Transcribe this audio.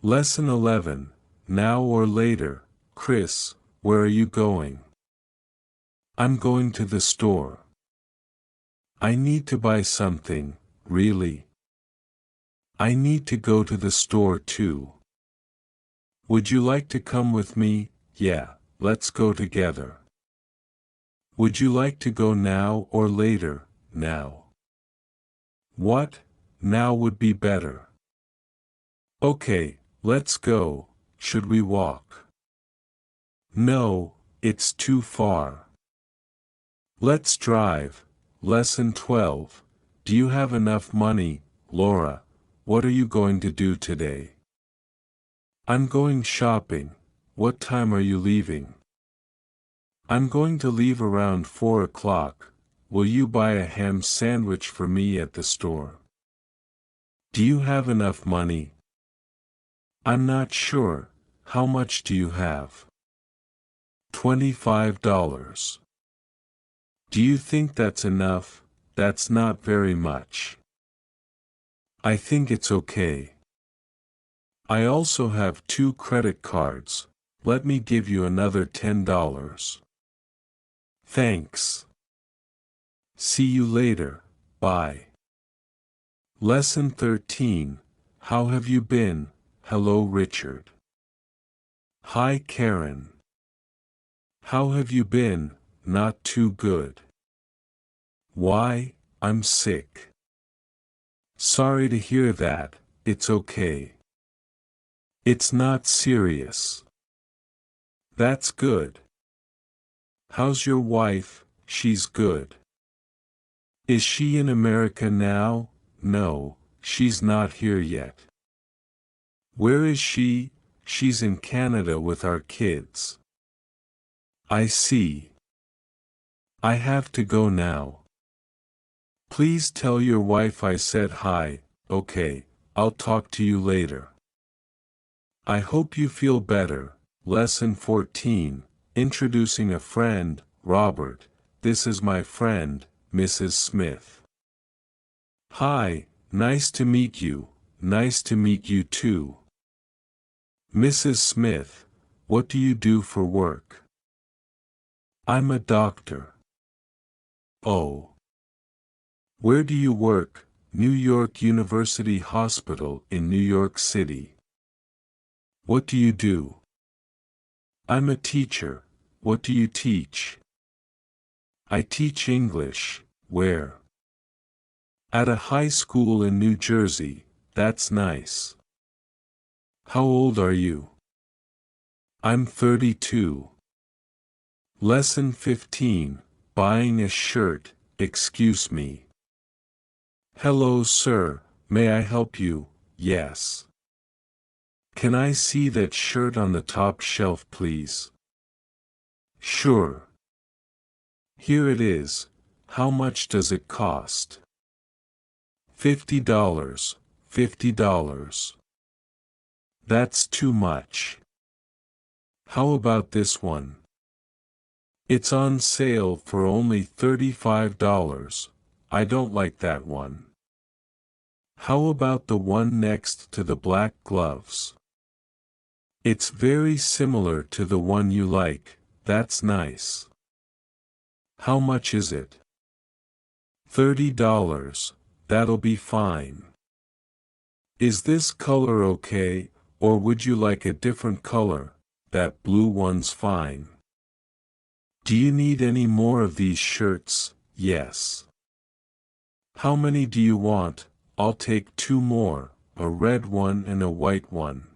Lesson 11. Now or later. Chris, where are you going? I'm going to the store. I need to buy something, really. I need to go to the store too. Would you like to come with me? Yeah, let's go together. Would you like to go now or later? Now. What? Now would be better. Okay, let's go. Should we walk? No, it's too far. Let's drive. Lesson 12. Do you have enough money, Laura? What are you going to do today? I'm going shopping. What time are you leaving? I'm going to leave around 4 o'clock. Will you buy a ham sandwich for me at the store? Do you have enough money? I'm not sure. How much do you have? $25. Do you think that's enough? That's not very much. I think it's okay. I also have 2 credit cards. Let me give you another $10. Thanks. See you later. Bye. Lesson 13. How have you been? Hello, Richard. Hi, Karen. How have you been? Not too good. Why? I'm sick. Sorry to hear that. It's okay. It's not serious. That's good. How's your wife? She's good. Is she in America now? No, she's not here yet. Where is she? She's in Canada with our kids. I see. I have to go now. Please tell your wife I said hi. Okay, I'll talk to you later. I hope you feel better. Lesson 14. Introducing a friend. Robert, this is my friend, Mrs. Smith. Hi, nice to meet you. Nice to meet you too. Mrs. Smith, what do you do for work? I'm a doctor. Oh. Where do you work? New York University Hospital in New York City. What do you do? I'm a teacher. What do you teach? I teach English. Where? At a high school in New Jersey. That's nice. How old are you? I'm 32. Lesson 15. Buying a shirt. Excuse me. Hello, sir. May I help you? Yes. Can I see that shirt on the top shelf, please? Sure. Here it is. How much does it cost? $50. $50. That's too much. How about this one? It's on sale for only $35. I don't like that one. How about the one next to the black gloves? It's very similar to the one you like. That's nice. How much is it? $30. That'll be fine. Is this color okay, or would you like a different color? That blue one's fine. Do you need any more of these shirts? Yes. How many do you want? I'll take 2 more, a red one and a white one.